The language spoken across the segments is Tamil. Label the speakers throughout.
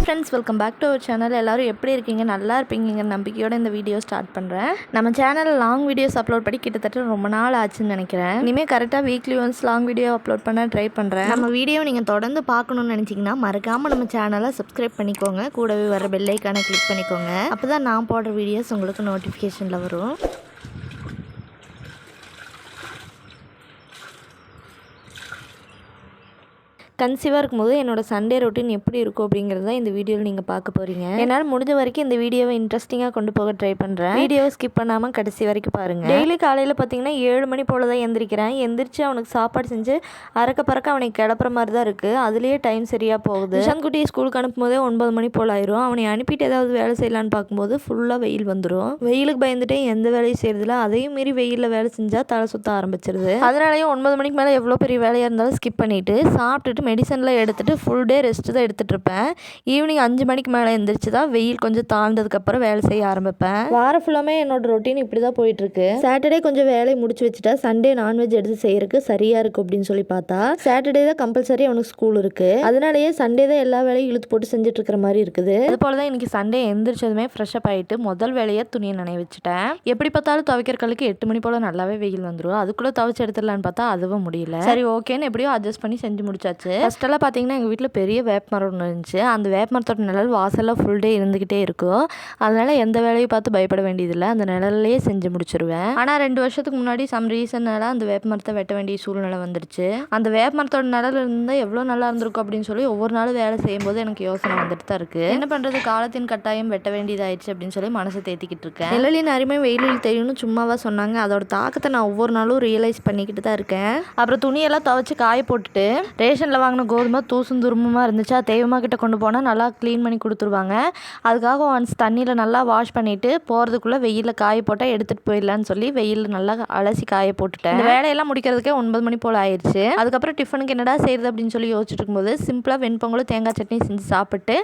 Speaker 1: Friends, welcome back to our channel. எல்லோரும் எப்படி இருக்கீங்க? நல்லா இருப்பீங்கிற நம்பிக்கையோடு இந்த வீடியோ ஸ்டார்ட் பண்ணுறேன். நம்ம சேனலில் லாங் வீடியோஸ் அப்லோட் பண்ணி கிட்டத்தட்ட ரொம்ப நாள் ஆச்சுன்னு நினைக்கிறேன். இனிமேல் கரெக்டாக weekly once long video upload பண்ண ட்ரை பண்ணுறேன். நம்ம வீடியோ நீங்கள் தொடர்ந்து பார்க்கணுன்னு நினச்சிங்கன்னா மறக்காமல் நம்ம சேனலை சப்ஸ்கிரைப் பண்ணிக்கோங்க. கூடவே வர பெல் ஐக்கானை கிளிக் பண்ணிக்கோங்க. அப்போ தான் நான் போடுற வீடியோஸ் உங்களுக்கு நோட்டிஃபிகேஷனில் வரும். கன்சீவாக இருக்கும்போது என்னோடய சண்டே ரொட்டீன் எப்படி இருக்கும் அப்படிங்கிறத இந்த வீடியோவில் நீங்கள் பார்க்க போகிறீங்க. என்னால் முடிஞ்ச வரைக்கும் இந்த வீடியோவை இன்ட்ரெஸ்டிங்காக கொண்டு போக ட்ரை பண்ணுறேன். வீடியோவை ஸ்கிப் பண்ணாமல் கடைசி வரைக்கும் பாருங்கள். டெய்லி காலையில் பார்த்தீங்கன்னா 7 மணி போல் தான் எந்திரிக்கிறேன். எந்திரிச்சு அவனுக்கு சாப்பாடு செஞ்சு அறக்க பறக்க அவனுக்கு கிளப்புற மாதிரி தான் இருக்குது. அதுலேயே டைம் சரியாக போகுது. நிஷாந்த்குட்டியை ஸ்கூலுக்கு அனுப்பும்போதே 9 மணி போல் ஆயிரும். அவனை அனுப்பிட்டு ஏதாவது வேலை செய்யலான்னு பார்க்கும்போது ஃபுல்லாக வெயில் வந்துடும். வெயிலுக்கு பயந்துட்டே எந்த வேலையும் செய்யறதில்ல. அதையும் மீறி வெயிலில் வேலை செஞ்சால் தலை சுற்ற ஆரம்பிச்சிருது. அதனாலேயே 9 மணிக்கு மேலே எவ்வளோ பெரிய வேலையாக இருந்தாலும் ஸ்கிப் பண்ணிவிட்டு சாப்பிட்டுட்டு மெடிசன்லாம் எடுத்துகிட்டு ஃபுல் டே ரெஸ்ட்டு தான் எடுத்துகிட்டு இருப்பேன். ஈவினிங் 5 மணிக்கு மேலே எழுந்திரிச்சு தான் வெயில் கொஞ்சம் தாழ்ந்ததுக்கப்புறம் வேலை செய்ய ஆரம்பிப்பேன். வாரம் ஃபுல்லாமே என்னோட ரொட்டீன் இப்படி தான் போயிட்டுருக்கு. சாட்டர்டே கொஞ்சம் வேலையை முடிச்சு வச்சுட்டா சண்டே நான்வெஜ் எடுத்து செய்யறதுக்கு சரியாக இருக்கும் அப்படின்னு சொல்லி பார்த்தா சாட்டர்டே தான் கம்பல்சரி அவனுக்கு ஸ்கூல் இருக்குது. அதனாலேயே சண்டே தான் எல்லா வேலையும் இழுத்து போட்டு செஞ்சுட்டு இருக்கிற மாதிரி இருக்குது. அது போல தான் இன்னைக்கு சண்டே எந்திரிச்சதுமே ஃப்ரெஷ்அப் ஆகிட்டு முதல் வேலையை துணியை நனைய வச்சுட்டேன். எப்படி பார்த்தாலும் துவைக்கிற கல்லுக்கு 8 மணி போல் நல்லாவே வெயில் வந்துடும். அதுக்குள்ளே துவைச்சு எடுத்துடலான்னு பார்த்தா அதுவும் முடியல. சரி ஓகேன்னு எப்படியோ அட்ஜஸ்ட் பண்ணி செஞ்சு முடிச்சாச்சு. ஃபஸ்ட்டெல்லாம் பார்த்தீங்கன்னா எங்கள் வீட்டில் பெரிய வேப்ப மரம் ஒன்று இருந்துச்சு. அந்த வேப்ப மரத்தோட நிழல் வாசலில் ஃபுல் டே இருந்துக்கிட்டே இருக்கும். அதனால் எந்த வேலையும் பார்த்து பயப்பட வேண்டியதில்லை. அந்த நிழல்லையே செஞ்சு முடிச்சிருவேன். ஆனால் 2 வருஷத்துக்கு முன்னாடி சம் ரீசன்னால அந்த வேப்ப மரத்தை வெட்ட வேண்டிய சூழ்நிலை வந்துடுச்சு. அந்த வேப்ப மரத்தோட நிழல் இருந்தால் எவ்வளோ நல்லா இருந்திருக்கும் அப்படின்னு சொல்லி ஒவ்வொரு நாளும் வேலை செய்யும்போது எனக்கு யோசனை வந்துட்டு தான் இருக்குது. என்ன பண்ணுறது, காலத்தின் கட்டாயம் வெட்ட வேண்டியதாயிடுச்சு அப்படின்னு சொல்லி மனசை தேத்திக்கிட்டு இருக்கேன். நிழலின் அருமை வெயிலில் தெரியும்னு சும்மாவா சொன்னாங்க. அதோட தாக்கத்தை நான் ஒவ்வொரு நாளும் ரியலைஸ் பண்ணிக்கிட்டு தான் இருக்கேன். அப்புறம் துணியெல்லாம் துவைச்சு காய போட்டுட்டு ரேஷனில் வாங்கின கோதுமை தூசும் துருமமாக இருந்துச்சா தேவமா கிட்ட கொண்டு போனால் நல்லா க்ளீன் பண்ணி கொடுத்துருவாங்க. அதுக்காக ஒன்ஸ் தண்ணியில் நல்லா வாஷ் பண்ணிவிட்டு போகிறதுக்குள்ளே வெயிலில் காய போட்டால் எடுத்துகிட்டு போயிடலான்னு சொல்லி வெயிலில் நல்லா அலசி காய போட்டுட்டேன். இந்த வேலையெல்லாம் முடிக்கிறதுக்கே 9 மணி போல் ஆயிடுச்சு. அதுக்கப்புறம் டிஃபனுக்கு என்னடா செய்யுது அப்படின்னு சொல்லி யோசிச்சுட்டு இருக்கும்போது சிம்பிளாக வெண்பொங்கலும் தேங்காய் சட்னி செஞ்சு சாப்பிட்டு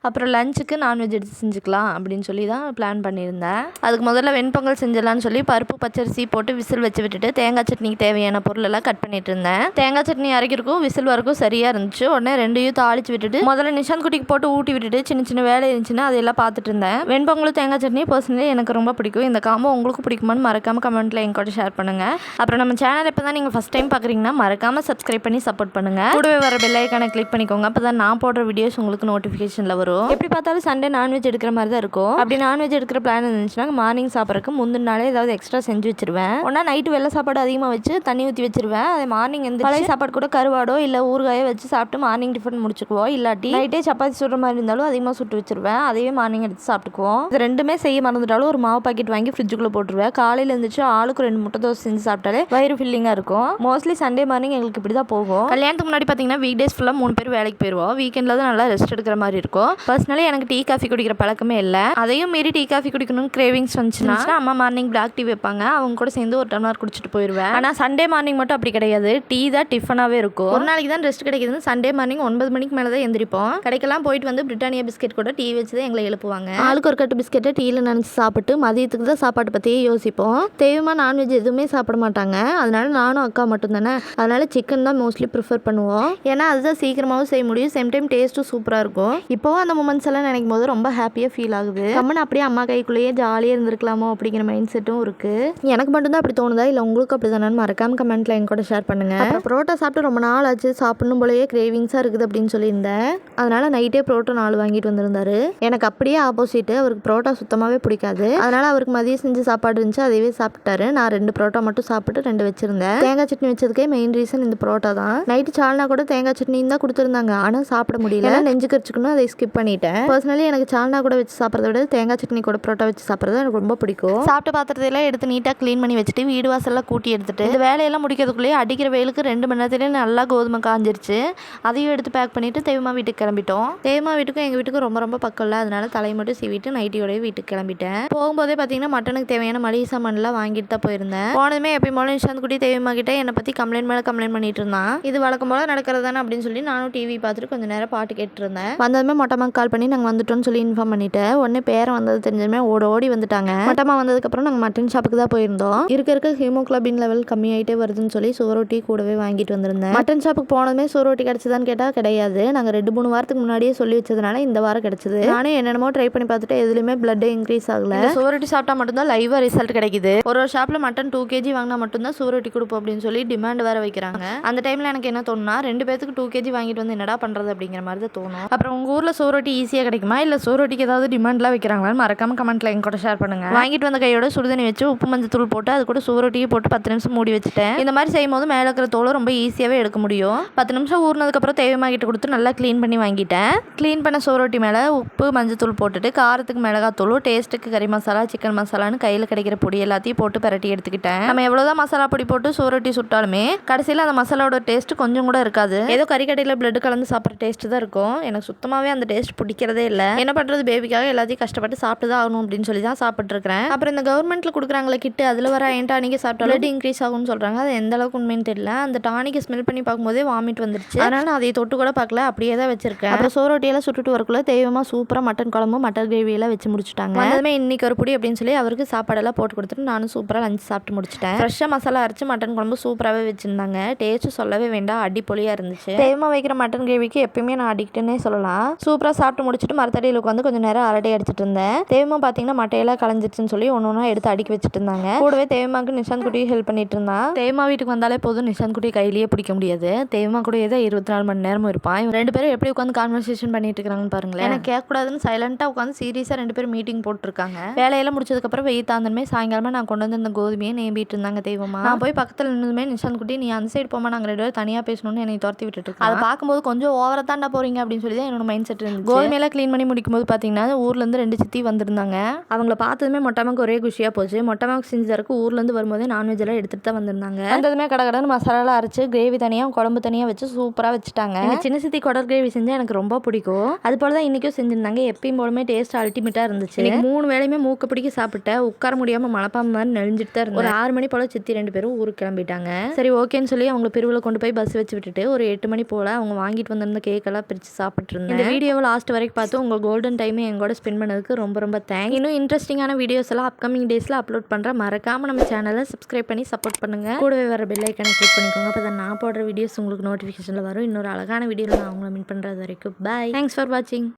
Speaker 1: அப்புறம் லஞ்சுக்கு நான்வெஜ் எடுத்து செஞ்சுக்கலாம் அப்படின்னு சொல்லி தான் பிளான் பண்ணியிருந்தேன். அதுக்கு முதல்ல வெண்பொங்கல் செஞ்சிடலான்னு சொல்லி பருப்பு பச்சரிசி போட்டு விசில் வச்சு விட்டுட்டு தேங்காய் சட்னிக்கு தேவையான பொருள் எல்லாம் கட் பண்ணிட்டு இருந்தேன். தேங்காய் சட்னி அரைக்கிறதுக்கும் விசில் வரக்கும் சரியாக இருந்துச்சு. உடனே 2 தாளிச்சு விட்டுட்டு முதல்ல நிஷாந்த் குட்டிக்கு போட்டு ஊட்டி விட்டுட்டு சின்ன சின்ன வேலை இருந்துச்சுன்னா அதெல்லாம் பார்த்துட்டு இருந்தேன். வெண்பொங்கலும் தேங்காய் சட்னி பர்சனலி எனக்கு ரொம்ப பிடிக்கும். இந்த காம்போ உங்களுக்கு பிடிக்குமான்னு மறக்காம கமெண்ட்ல என் கூட ஷேர் பண்ணுங்க. அப்புறம் நம்ம சேனல் இப்போ தான் நீங்கள் ஃபஸ்ட் டைம் பார்க்குறீங்கன்னா மறக்காம சப்ஸ்கிரைப் பண்ணி சப்போர்ட் பண்ணுங்க. கூடவே வர பெல் ஐக்கானை கிளிக் பண்ணிக்கோங்க. அப்போ தான் நான் போடுற வீடியோஸ் உங்களுக்கு நோட்டிஃபிகேஷனில் வரும். எப்படி பார்த்தாலும் சண்டே நான்வெஜ் எடுக்கிற மாதிரி தான் இருக்கும். அப்படி நான்வெஜ் எடுக்கிற பிளான் இருந்துச்சுன்னா மார்னிங் சாப்பிட்றதுக்கு முந்தின நாளே ஏதாவது எக்ஸ்ட்ரா செஞ்சு வச்சிருவேன். ஒன்றா நைட்டு வெள்ளை சாப்பாடு அதிகமாக வச்சு தண்ணி ஊற்றி வச்சிருவேன். அதை மார்னிங் எந்த பழைய சாப்பாடு கூட கருவாடோ இல்லை ஊறுகாயோ வச்சு சாப்பிட்டு மார்னிங் டிஃபன் முடிச்சுக்குவோம். இல்லாட்டி நைட்டே சப்பாத்தி சுடுற மாதிரி இருந்தாலும் அதிகமாக சுட்டு வச்சிருவேன். அதையே மார்னிங் எடுத்து சாப்பிட்டுக்குவோம். இது ரெண்டுமே செய்ய மறந்துட்டாலும் ஒரு மாவு பாக்கெட் வாங்கி ஃப்ரிட்ஜுக்குள்ளே போட்டுருவேன். காலையில் இருந்துச்சு ஆளுக்கு 2 முட்டை தோசை செஞ்சு சாப்பிட்டாலே வயிறு ஃபில்லிங்காக இருக்கும். மோஸ்ட்லி சண்டே மார்னிங் எங்களுக்கு இப்படி தான் போகும். கல்யாணத்துக்கு முன்னாடி பார்த்தீங்கன்னா வீக் டேஸ் ஃபுல்லாக 3 பேர் வேலைக்கு போயிடுவோம். வீக்கெண்டில் தான் நல்லா ரெஸ்ட் எடுக்கிற மாதிரி இருக்கும். பர்சனலி எனக்கு டீ காஃபி குடிக்கிற பழக்கமே இல்லை. அதையும் மீறி டீ காஃபி குடிக்கணும்னு கிரேவிங்ஸ் வந்துச்சுன்னா அம்மா மார்னிங் பிளாக் டீ வைப்பாங்க. அவங்க கூட சேர்ந்து ஒரு டம்ளர் குடிச்சிட்டு போயிடுவேன். ஆனால் சண்டே மார்னிங் மட்டும் அப்படி கிடையாது. டீ தான் டிஃபனாகவே இருக்கும். ஒரு நாளைக்கு தான் ரெஸ்ட் கிடைக்குதுன்னு சண்டே மார்னிங் 9 மணிக்கு மேலே தான் எந்திரிப்போம். கடைக்கெல்லாம் போயிட்டு வந்து பிரிட்டானியா பிஸ்கெட் கூட டீ வச்சு தான் எங்களை எழுப்புவாங்க. ஆளுக்கு ஒரு கட்டு பிஸ்கெட்டை டீயில் நினச்சி சாப்பிட்டு மதியத்துக்கு தான் சாப்பாடு பற்றியே யோசிப்போம். தேவையான நான்வெஜ் எதுவுமே சாப்பிட மாட்டாங்க. அதனால நானும் அக்கா மட்டும் தானே. அதனால சிக்கன் தான் மோஸ்ட்லி ப்ரிஃபர் பண்ணுவோம். ஏன்னா அதுதான் சீக்கிரமாகவும் செய்ய முடியும். சேம் டைம் டேஸ்ட்டும் சூப்பராக இருக்கும். இப்போவும் அந்த மூமெண்ட்ஸ் எல்லாம் நினைக்கும் போது ரொம்ப ஹாப்பியாக ஃபீல் ஆகுது. கம்மன் அப்படியே அம்மா கைக்குள்ளேயே ஜாலியாக இருந்திருக்கலாமோ அப்படிங்கிற மைண்ட் செட்டும் இருக்குது. எனக்கு மட்டும்தான் அப்படி தோணுதா இல்லை உங்களுக்கு அப்படி தானே மறக்காம கமெண்ட்டில் என் கூட ஷேர் பண்ணுங்கள். புரோட்டா சாப்பிட்டு ரொம்ப நாள் ஆச்சு, சாப்பிடணும் போலயே கிரேவிங்ஸாக இருக்குது அப்படின்னு சொல்லியிருந்தேன். அதனால் நைட்டே புரோட்டா 4 வாங்கிட்டு வந்திருந்தாரு. எனக்கு அப்படியே ஆப்போசிட்டு. அவருக்கு புரோட்டா சுத்தமாகவே பிடிக்காது. அதனால் அவருக்கு மதியம் செஞ்சு சாப்பாடு இருந்துச்சு, அதையே சாப்பிட்டாரு. நான் 2 புரோட்டா மட்டும் சாப்பிட்டு 2 வச்சிருந்தேன். தேங்காய் சட்னி வச்சதுக்கே மெயின் ரீசன் இந்த புரோட்டா தான். நைட்டு சால்னா கூட தேங்காய் சட்னி தான் கொடுத்துருந்தாங்க. ஆனால் சாப்பிட முடியல. நெஞ்சு கரிச்சுக்கணும், அதை ஸ்கிப் பண்ணிட்டேன். பர்சனலி எனக்கு சால்னா கூட வச்சு சாப்பிட்றத விட தேங்காய் சட்னி கூட புரோட்டா வச்சு சாப்பிட்றது எனக்கு ரொம்ப பிடிக்கும். சாப்பிட்ட பாத்திரத்தையெல்லாம் எடுத்து நீட்டாக க்ளீன் பண்ணி வச்சுட்டு வீடு வாசல்லாம் கூட்டி எடுத்துட்டு இந்த வேலையெல்லாம் முடிக்கிறதுக்குள்ளேயே அடிக்கிற வெயிலுக்கு 2 மணி நேரத்துலேயே நல்லா கோதுமை காஞ்சிருச்சு. வந்துருச்சு. அதையும் எடுத்து பேக் பண்ணிவிட்டு தேவமா வீட்டுக்கு கிளம்பிட்டோம். தேவமா வீட்டுக்கும் எங்கள் வீட்டுக்கும் ரொம்ப ரொம்ப பக்கம் இல்லை, அதனால தலையை மட்டும் சீவிட்டு நைட்டியோடய வீட்டுக்கு கிளம்பிட்டேன். போகும்போதே பார்த்தீங்கன்னா மட்டனுக்கு தேவையான மளிகை சாமான்லாம் வாங்கிட்டு தான் போயிருந்தேன். போனதுமே எப்பயும் போல நிஷாந்த் குட்டி தேவமா கிட்ட என்னை பற்றி கம்ப்ளைண்ட் மேலே கம்ப்ளைண்ட் பண்ணிட்டு இருந்தான். இது வழக்கம் போல நடக்கிறது தானே அப்படின்னு சொல்லி நானும் டிவி பார்த்துட்டு கொஞ்சம் நேரம் பாட்டு கேட்டு இருந்தேன். வந்ததுமே மொட்டமாக கால் பண்ணி நாங்கள் வந்துட்டோம்னு சொல்லி இன்ஃபார்ம் பண்ணிட்டேன். உடனே பேரை வந்தது தெரிஞ்சதுமே ஓடி வந்துட்டாங்க. மொட்டமாக வந்ததுக்கப்புறம் நாங்கள் மட்டன் ஷாப்புக்கு தான் போயிருந்தோம். இருக்க ஹீமோகுளோபின் லெவல் கம்மியாயிட்டே வருதுன்னு சொல்லி சுவரொட்டி கூடவே வாங்கிட்டு வந்திருந்தேன். மட்டன் ஷாப்புக்கு போனதுமே சுவரொட்டி கிடைச்சதான்னு கேட்டால் கிடையாது. நாங்கள் 2-3 வாரத்துக்கு முன்னாடியே சொல்லி வச்சதுனால இந்த வாரம் கிடைச்சது. நானே என்னென்னமோ ட்ரை பண்ணி பார்த்துட்டு எதுலையுமே பிளட் இன்க்ரீஸ் ஆகல. சுவரொட்டி சாப்பிட்டா மட்டும்தான் லைவா ரிசல்ட் கிடைக்குது. ஒரு ஷாப்ல மட்டன் 2 kg வாங்கினா மட்டும்தான் சுவரொட்டி கொடுப்போம் அப்படின்னு சொல்லி டிமாண்ட் வேற வைக்கிறாங்க. அந்த டைம்ல எனக்கு என்ன தோணுனா 2 பேத்துக்கு 2 kg வாங்கிட்டு வந்து என்னடா பண்றது அப்படிங்கிற மாதிரி தான் தோணும். அப்புறம் உங்க ஊர்ல சுவரொட்டி ஈஸியா கிடைக்குமா, இல்ல சுவரொட்டிக்கு ஏதாவது டிமாண்ட்லாம் வைக்கிறாங்களான்னு மறக்காம கமெண்ட்ல எங்க கூட ஷேர் பண்ணுங்க. வாங்கிட்டு வந்த கையோட சுடுதண்ணி வச்சு உப்பு மஞ்சள் தூள் போட்டு அது கூட சுவரொட்டியும் போட்டு 10 நிமிஷம் மூடி வச்சுட்டேன். இந்த மாதிரி செய்யும் போது மேல இருக்கிற தோலை ரொம்ப ஈஸியாவே எடுக்க முடியும். 10 நிமிஷம் ஊறினதுக்கு அப்புறம் தேவையாகிட்டு கொடுத்து நல்லா க்ளீன் பண்ணி வாங்கிட்டேன். க்ளீன் பண்ண சுவரொட்டி மேல உப்பு மஞ்சள் தூள் போட்டுட்டு காரத்துக்கு மிளகாத்தூள், டேஸ்ட்டுக்கு கறி மசாலா, சிக்கன் மசாலான்னு கையில் கிடைக்கிற பொடி எல்லாத்தையும் போட்டு பரட்டி எடுத்துக்கிட்டேன். நம்ம எவ்வளோதான் மசாலா பொடி போட்டு சுவரொட்டி சுட்டாலுமே கடைசியில் அந்த மசாலாவோட டேஸ்ட் கொஞ்சம் கூட இருக்காது. ஏதோ கறிக்கடையில் பிளட் கலந்து சாப்பிட்ற டேஸ்ட் தான் இருக்கும். எனக்கு சுத்தமாகவே அந்த டேஸ்ட் பிடிக்கிறதே இல்லை. என்ன பண்ணுறது, பேபிக்காக எல்லாத்தையும் கஷ்டப்பட்டு சாப்பிட்டு தான் ஆகணும் அப்படின்னு சொல்லி தான் சாப்பிட்ருக்கேன். அப்புறம் இந்த கவர்மெண்ட்டில் கொடுக்குறாங்களே கிட்டு, அதில் வர டானிக்கை சாப்பிட்டா பிளட் இன்க்ரீஸ் ஆகும்னு சொல்கிறாங்க. அது எந்த அளவுக்கு உண்மைன்னு தெரியல. அந்த டானிக்கை ஸ்மெல் பண்ணி பார்க்கும்போதே வாமிட் வந்துருச்சு. அதனால நான் அதை தொட்டு கூட பார்க்கல, அப்படியே தான் வச்சிருக்கேன். அப்புறம் சோரொட்டியெல்லாம் சுட்டுட்டு வரக்குள்ள தெய்வமாக சூப்பராக மட்டன் குழம்பு மட்டன் கிரேவியெல்லாம் வச்சு முடிச்சுட்டாங்க. அதுவுமே இன்னைக்கு ஒரு பொடி அப்படின்னு சொல்லி அவருக்கு சாப்பாடெல்லாம் போட்டு கொடுத்துட்டு நானும் சூப்பராக லஞ்ச் சாப்பிட்டு முடிச்சிட்டேன். ஃப்ரெஷ்ஷாக மசாலா அரைச்சு மட்டன் குழம்பு சூப்பராகவே வச்சுருந்தாங்க. டேஸ்ட் சொல்லவே வேண்டாம், அடிப்பொலியாக இருந்துச்சு. தெய்வமாக வைக்கிற மட்டன் கிரேவிக்கு எப்பயுமே நான் அடிக்ட்டுன்னே சொல்லலாம். சூப்பராக சாப்பிட்டு முடிச்சுட்டு மரத்தடியில் உட்காந்து கொஞ்சம் நேரம் அரட்டை அடிச்சிட்டு இருந்தேன். தேவமா பார்த்தீங்கன்னா மட்டையெல்லாம் கலைஞ்சிருச்சுன்னு சொல்லி ஒன்று எடுத்து அடுக்கி வச்சுட்டு இருந்தாங்க. கூடவே தேவமாக்கு நிஷாந்த் குட்டியும் ஹெல்ப் பண்ணிட்டு இருந்தான். தேவமா வீட்டுக்கு வந்தாலே போதும், நிஷாந்த் குட்டி கையிலேயே பிடிக்க முடியாது. தேவமா கூட ஏதோ 24 மணி நேரமும் இருப்பான். 2 பேரும் எப்படி உட்காந்து கான்வர்சேஷன் பண்ணிட்டு இருக்காங்கன்னு பாருங்களேன். எனக்கு கேட்கக்கூடாதுன்னு சைலண்டாக உட்காந்து சீரியஸாக 2 பேரும் மீட்டிங் போட்டுருக்காங்க. வேலையெல்லாம் முடிச்சதுக்கப்புறம் வெயில் தாந்தனுமே சாயங்காலமா நான் கொண்டு வந்து இந்த கோதுமையை நேம்பிட்டு இருந்தாங்க தெய்வமா. நான் போய் பக்கத்தில் நின்றுமே நிஷாந்த் குட்டி நீ அந்த சைடு போமா, நாங்கள் 2 பேரும் தனியாக பேசணும்னு என்னை துரத்தி விட்டுட்டு இருக்கோம். அதை பார்க்கும்போது கொஞ்சம் ஓவரா தாண்டா போறீங்க அப்படின்னு சொல்லி தான் என்னோட மைண்ட் செட் இருந்துச்சு. கோதுமையெல்லாம் க்ளீன் பண்ணி முடிக்கும் போது பார்த்தீங்கன்னா ஊர்லேருந்து 2 சித்தி வந்திருந்தாங்க. அவங்கள பார்த்ததுமே மொட்டமாக்கு ஒரே குஷியாக போச்சு. மொட்டமாக்கு செஞ்சு தரக்கு ஊர்லேருந்து வரும்போதே நான்வெஜ் எல்லாம் எடுத்துட்டு தான் வந்திருந்தாங்க. வந்ததுமே கடகடன்னு மசாலா அரைச்சு கிரேவி தனியாக குழம்பு தனியாக வச்சு சூப்பராக வச்சுட்டாங்க. சின்ன சித்தி குடல் கிரேவி செஞ்சா எனக்கு ரொம்ப பிடிக்கும். அது போல தான் இன்னைக்கும் செஞ்சிருந்தாங்க. எப்பயும் போலுமே டேஸ்ட் அல்டிமேட்டாக இருந்துச்சு. 3 வேளையுமே மூக்க பிடிக்க சாப்பிட்டேன். உட்கார முடியாமல் மலைப்பாம்பு மாதிரி நெளிஞ்சிட்டு தான் இருந்தேன். ஒரு 6 மணி போல சித்தி 2 பேரும் ஊருக்கு கிளம்பிட்டாங்க. சரி ஓகேன்னு சொல்லி அவங்க பிரிவில் கொண்டு போய் பஸ் வச்சு விட்டுட்டு ஒரு 8 மணி போல அவங்க வாங்கிட்டு வந்திருந்த கேக்கெல்லாம் பிரித்து சாப்பிட்டு இருந்தேன். இந்த வீடியோவை லாஸ்ட் வரைக்கும் பார்த்து உங்கள் கோல்டன் டைமை எங்கூட ஸ்பெண்ட் பண்ணதுக்கு ரொம்ப ரொம்ப தேங்க்ஸ். இன்னும் இன்ட்ரெஸ்டிங்கான வீடியோஸ் எல்லாம் அப்கமிங் டேஸில் அப்லோட் பண்ணுறேன். மறக்காமல் நம்ம சேனலை சப்ஸ்கிரைப் பண்ணி சப்போர்ட் பண்ணுங்கள். கூடவே வர பெல் ஐக்கானை கிளிக் பண்ணிக்கோங்க. அப்போ தான் நான் போடுற வீடியோஸ் உங்களுக்கு நோட்டிஃபிகேஷனில் வரும். இன்னொரு அழகான வீடியோவில் நான் உங்களை மீட் பண்ணுறது வரைக்கும் பாய். தேங்க்ஸ் ஃபார் வாட்சிங்.